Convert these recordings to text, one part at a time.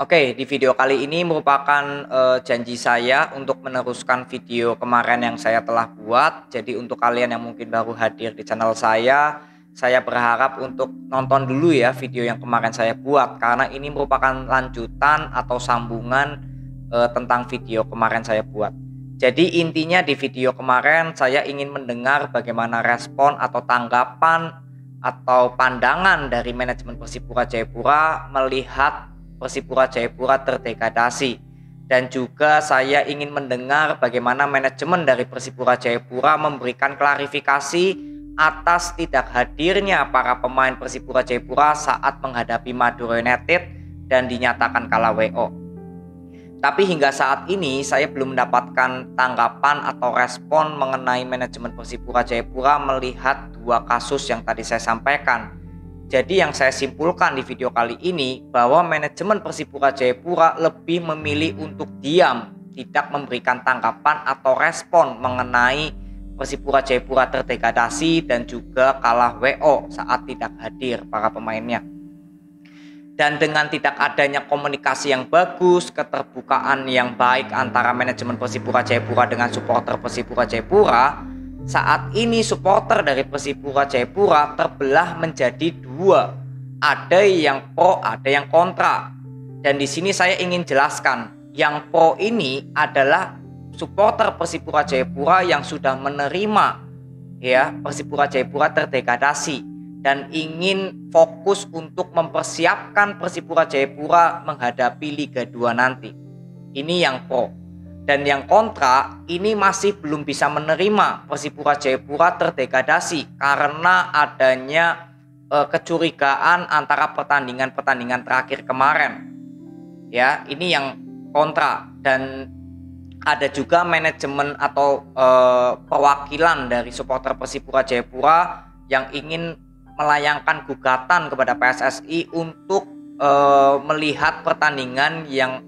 Oke, di video kali ini merupakan, janji saya untuk meneruskan video kemarin yang saya telah buat. Jadi untuk kalian yang mungkin baru hadir di channel saya berharap untuk nonton dulu ya video yang kemarin saya buat, karena ini merupakan lanjutan atau sambungan, tentang video kemarin saya buat. Jadi intinya di video kemarin saya ingin mendengar bagaimana respon atau tanggapan atau pandangan dari manajemen Persipura Jayapura melihat Persipura Jayapura terdegradasi, dan juga saya ingin mendengar bagaimana manajemen dari Persipura Jayapura memberikan klarifikasi atas tidak hadirnya para pemain Persipura Jayapura saat menghadapi Madura United dan dinyatakan kalah WO. Tapi hingga saat ini saya belum mendapatkan tanggapan atau respon mengenai manajemen Persipura Jayapura melihat dua kasus yang tadi saya sampaikan. Jadi yang saya simpulkan di video kali ini bahwa manajemen Persipura Jayapura lebih memilih untuk diam, tidak memberikan tanggapan atau respon mengenai Persipura Jayapura terdegradasi dan juga kalah WO saat tidak hadir para pemainnya. Dan dengan tidak adanya komunikasi yang bagus, keterbukaan yang baik antara manajemen Persipura Jayapura dengan supporter Persipura Jayapura, saat ini supporter dari Persipura Jayapura terbelah menjadi dua. Ada yang pro, ada yang kontra. Dan di sini saya ingin jelaskan, yang pro ini adalah supporter Persipura Jayapura yang sudah menerima ya Persipura Jayapura terdegradasi dan ingin fokus untuk mempersiapkan Persipura Jayapura menghadapi Liga 2 nanti. Ini yang pro. Dan yang kontra ini masih belum bisa menerima Persipura Jayapura terdegradasi karena adanya kecurigaan antara pertandingan-pertandingan terakhir kemarin. Ya, ini yang kontra. Dan ada juga manajemen atau perwakilan dari supporter Persipura Jayapura yang ingin melayangkan gugatan kepada PSSI untuk melihat pertandingan yang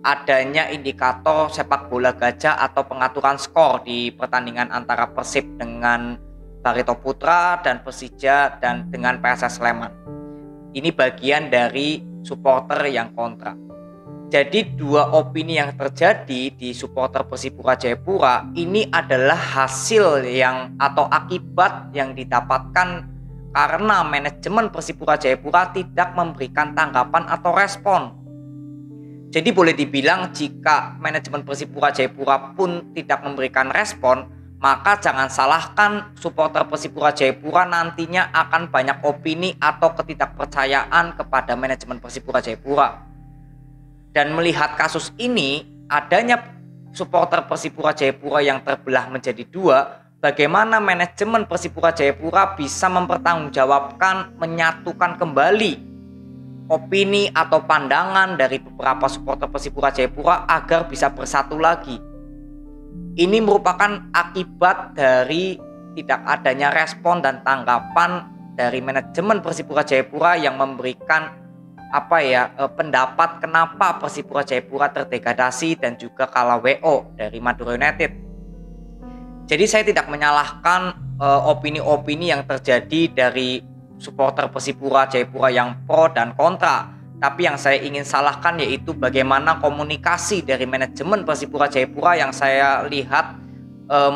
adanya indikator sepak bola gajah atau pengaturan skor di pertandingan antara Persib dengan Barito Putra dan Persija dan dengan PSS Sleman. Ini bagian dari supporter yang kontra. Jadi dua opini yang terjadi di supporter Persipura Jayapura ini adalah hasil yang atau akibat yang didapatkan karena manajemen Persipura Jayapura tidak memberikan tanggapan atau respon. Jadi boleh dibilang jika manajemen Persipura Jayapura pun tidak memberikan respon, maka jangan salahkan supporter Persipura Jayapura nantinya akan banyak opini atau ketidakpercayaan kepada manajemen Persipura Jayapura. Dan melihat kasus ini, adanya supporter Persipura Jayapura yang terbelah menjadi dua, bagaimana manajemen Persipura Jayapura bisa mempertanggungjawabkan, menyatukan kembali opini atau pandangan dari beberapa supporter Persipura Jayapura agar bisa bersatu lagi. Ini merupakan akibat dari tidak adanya respon dan tanggapan dari manajemen Persipura Jayapura yang memberikan pendapat kenapa Persipura Jayapura terdegradasi dan juga kalah WO dari Madura United. Jadi saya tidak menyalahkan opini-opini yang terjadi dari supporter Persipura Jayapura yang pro dan kontra. Tapi yang saya ingin salahkan yaitu bagaimana komunikasi dari manajemen Persipura Jayapura yang saya lihat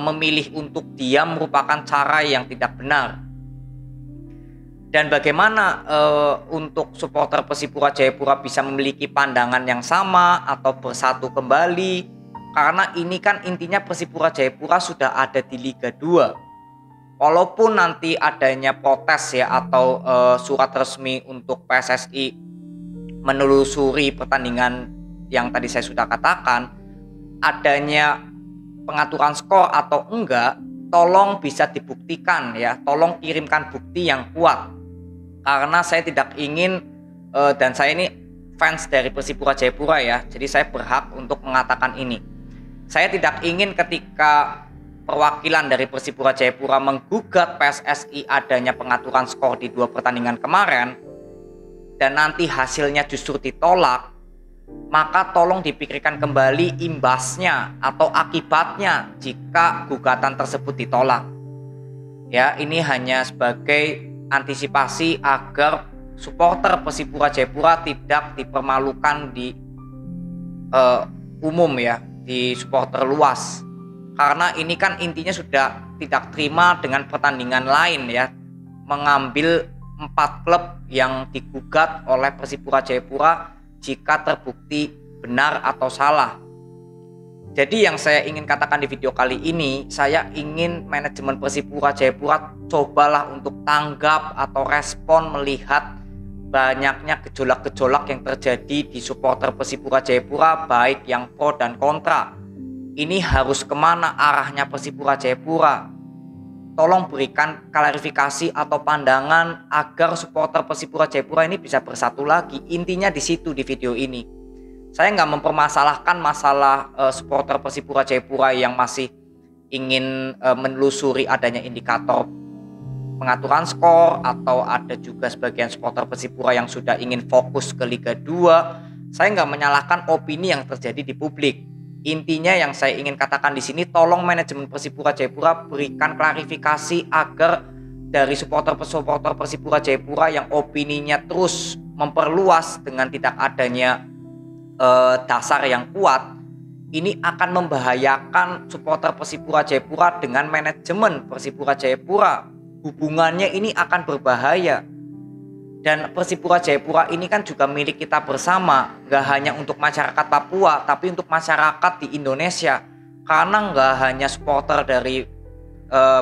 memilih untuk diam merupakan cara yang tidak benar. Dan bagaimana untuk supporter Persipura Jayapura bisa memiliki pandangan yang sama atau bersatu kembali, karena ini kan intinya Persipura Jayapura sudah ada di Liga 2. Walaupun nanti adanya protes ya atau surat resmi untuk PSSI menelusuri pertandingan yang tadi saya sudah katakan, adanya pengaturan skor atau enggak, tolong bisa dibuktikan ya, tolong kirimkan bukti yang kuat. Karena saya tidak ingin dan saya ini fans dari Persipura Jayapura ya, jadi saya berhak untuk mengatakan ini. Saya tidak ingin ketika perwakilan dari Persipura Jayapura menggugat PSSI adanya pengaturan skor di dua pertandingan kemarin dan nanti hasilnya justru ditolak, maka tolong dipikirkan kembali imbasnya atau akibatnya jika gugatan tersebut ditolak. Ya, ini hanya sebagai antisipasi agar supporter Persipura Jayapura tidak dipermalukan di umum ya, di supporter luas. Karena ini kan intinya sudah tidak terima dengan pertandingan lain ya, mengambil 4 klub yang digugat oleh Persipura Jayapura jika terbukti benar atau salah. Jadi yang saya ingin katakan di video kali ini, saya ingin manajemen Persipura Jayapura cobalah untuk tanggap atau respon melihat banyaknya gejolak-gejolak yang terjadi di supporter Persipura Jayapura, baik yang pro dan kontra. Ini harus kemana arahnya Persipura Jayapura? Tolong berikan klarifikasi atau pandangan agar supporter Persipura Jayapura ini bisa bersatu lagi. Intinya di situ di video ini. Saya nggak mempermasalahkan masalah supporter Persipura Jayapura yang masih ingin menelusuri adanya indikator pengaturan skor, atau ada juga sebagian supporter Persipura yang sudah ingin fokus ke Liga 2. Saya nggak menyalahkan opini yang terjadi di publik. Intinya yang saya ingin katakan di sini, tolong manajemen Persipura Jayapura berikan klarifikasi agar dari supporter-supporter Persipura Jayapura yang opininya terus memperluas dengan tidak adanya dasar yang kuat, ini akan membahayakan supporter Persipura Jayapura dengan manajemen Persipura Jayapura. Hubungannya ini akan berbahaya. Dan Persipura Jayapura ini kan juga milik kita bersama, gak hanya untuk masyarakat Papua, tapi untuk masyarakat di Indonesia. Karena gak hanya supporter dari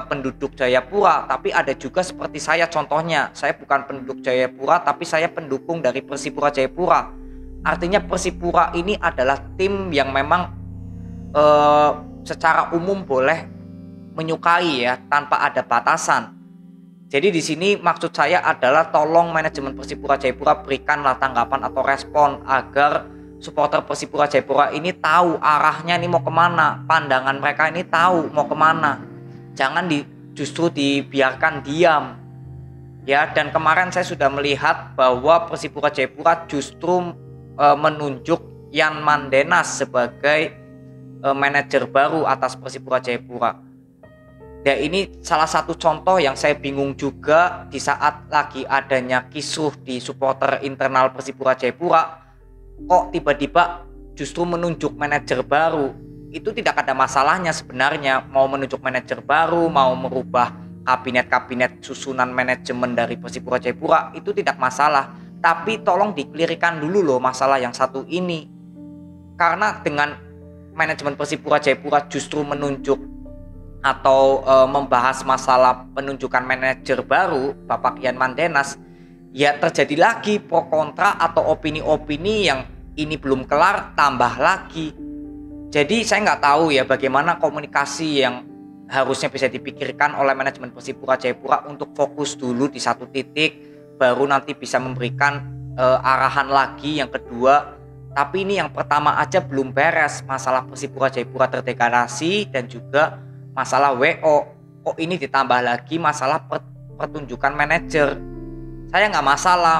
penduduk Jayapura, tapi ada juga seperti saya, contohnya saya bukan penduduk Jayapura, tapi saya pendukung dari Persipura Jayapura. Artinya Persipura ini adalah tim yang memang secara umum boleh menyukai ya, tanpa ada batasan. Jadi di sini maksud saya adalah tolong manajemen Persipura Jayapura berikanlah tanggapan atau respon agar supporter Persipura Jayapura ini tahu arahnya ini mau kemana, pandangan mereka ini tahu mau kemana. Jangan justru dibiarkan diam. Ya, dan kemarin saya sudah melihat bahwa Persipura Jayapura justru menunjuk Yan Mandenas sebagai manajer baru atas Persipura Jayapura. Dan ini salah satu contoh yang saya bingung juga di saat lagi adanya kisruh di supporter internal Persipura Jayapura, kok tiba-tiba justru menunjuk manajer baru. Itu tidak ada masalahnya sebenarnya, mau menunjuk manajer baru, mau merubah kabinet-kabinet susunan manajemen dari Persipura Jayapura, itu tidak masalah. Tapi tolong dikelirkan dulu loh masalah yang satu ini. Karena dengan manajemen Persipura Jayapura justru menunjuk atau membahas masalah penunjukan manajer baru Bapak Yan Mandenas, ya terjadi lagi pro kontra atau opini-opini yang ini belum kelar tambah lagi. Jadi saya nggak tahu ya bagaimana komunikasi yang harusnya bisa dipikirkan oleh manajemen Persipura Jayapura untuk fokus dulu di satu titik, baru nanti bisa memberikan arahan lagi yang kedua. Tapi ini yang pertama aja belum beres, masalah Persipura Jayapura terdegradasi dan juga masalah WO. Kok ini ditambah lagi masalah pertunjukan manajer. Saya nggak masalah,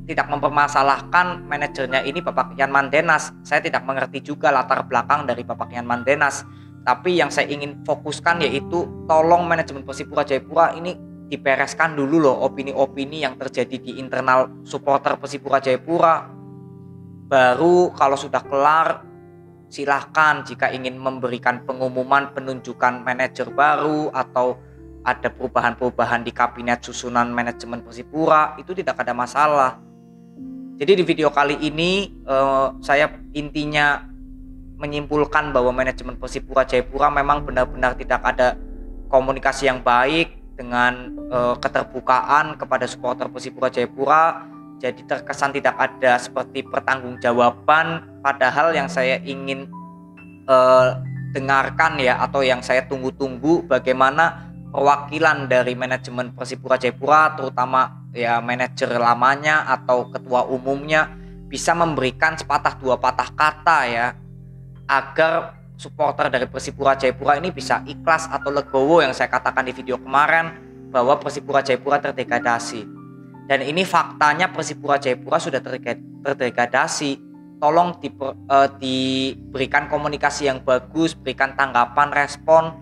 tidak mempermasalahkan manajernya ini Bapak Yan Mandenas. Saya tidak mengerti juga latar belakang dari Bapak Yan Mandenas. Tapi yang saya ingin fokuskan yaitu tolong manajemen Persipura Jayapura ini dibereskan dulu loh opini-opini yang terjadi di internal supporter Persipura Jayapura. Baru kalau sudah kelar, silahkan jika ingin memberikan pengumuman penunjukan manajer baru atau ada perubahan-perubahan di kabinet susunan manajemen Persipura, itu tidak ada masalah. Jadi di video kali ini saya intinya menyimpulkan bahwa manajemen Persipura Jayapura memang benar-benar tidak ada komunikasi yang baik dengan keterbukaan kepada supporter Persipura Jayapura. Jadi terkesan tidak ada seperti pertanggungjawaban, padahal yang saya ingin dengarkan ya, atau yang saya tunggu-tunggu, bagaimana perwakilan dari manajemen Persipura Jayapura, terutama ya manajer lamanya atau ketua umumnya, bisa memberikan sepatah dua patah kata ya, agar supporter dari Persipura Jayapura ini bisa ikhlas atau legowo yang saya katakan di video kemarin bahwa Persipura Jayapura terdegradasi. Dan ini faktanya Persipura Jayapura sudah terdegradasi. Tolong diberikan komunikasi yang bagus, berikan tanggapan, respon,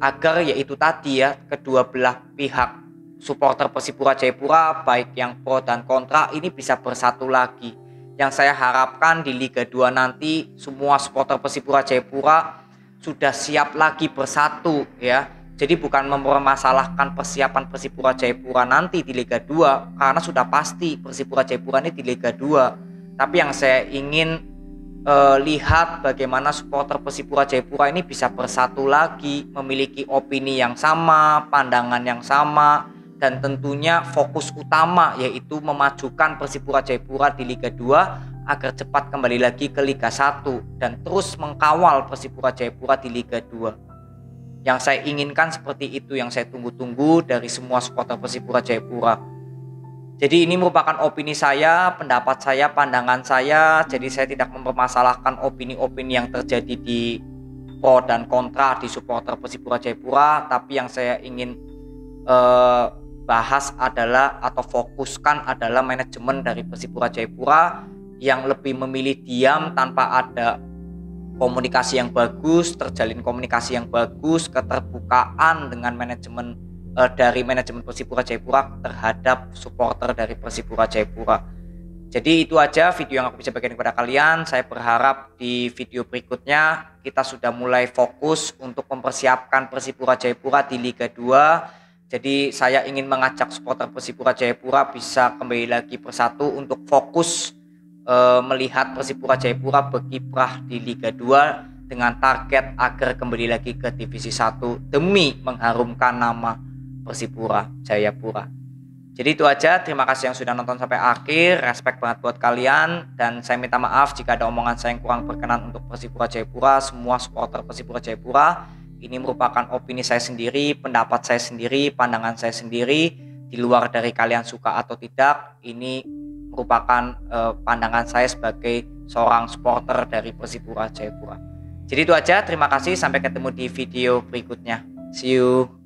agar yaitu tadi ya, kedua belah pihak supporter Persipura Jayapura baik yang pro dan kontra ini bisa bersatu lagi. Yang saya harapkan di Liga 2 nanti semua supporter Persipura Jayapura sudah siap lagi bersatu ya. Jadi bukan mempermasalahkan persiapan Persipura Jayapura nanti di Liga 2 karena sudah pasti Persipura Jayapura ini di Liga 2. Tapi yang saya ingin lihat bagaimana supporter Persipura Jayapura ini bisa bersatu lagi, memiliki opini yang sama, pandangan yang sama, dan tentunya fokus utama yaitu memajukan Persipura Jayapura di Liga 2 agar cepat kembali lagi ke Liga 1 dan terus mengkawal Persipura Jayapura di Liga 2. Yang saya inginkan seperti itu, yang saya tunggu-tunggu dari semua supporter Persipura Jayapura. Jadi ini merupakan opini saya, pendapat saya, pandangan saya. Jadi saya tidak mempermasalahkan opini-opini yang terjadi di pro dan kontra di supporter Persipura Jayapura. Tapi yang saya ingin bahas adalah atau fokuskan adalah manajemen dari Persipura Jayapura yang lebih memilih diam tanpa ada komunikasi yang bagus, terjalin komunikasi yang bagus, keterbukaan dengan manajemen dari manajemen Persipura Jayapura terhadap supporter dari Persipura Jayapura. Jadi itu aja video yang aku bisa bagikan kepada kalian. Saya berharap di video berikutnya kita sudah mulai fokus untuk mempersiapkan Persipura Jayapura di Liga 2. Jadi saya ingin mengajak supporter Persipura Jayapura bisa kembali lagi bersatu untuk fokus melihat Persipura Jayapura berkiprah di Liga 2 dengan target agar kembali lagi ke Divisi 1 demi mengharumkan nama Persipura Jayapura. Jadi itu aja, terima kasih yang sudah nonton sampai akhir, respect banget buat kalian, dan saya minta maaf jika ada omongan saya yang kurang berkenan untuk Persipura Jayapura. Semua supporter Persipura Jayapura, ini merupakan opini saya sendiri, pendapat saya sendiri, pandangan saya sendiri, di luar dari kalian suka atau tidak. Ini merupakan pandangan saya sebagai seorang supporter dari Persipura Jayapura. Jadi itu aja, terima kasih, sampai ketemu di video berikutnya. See you.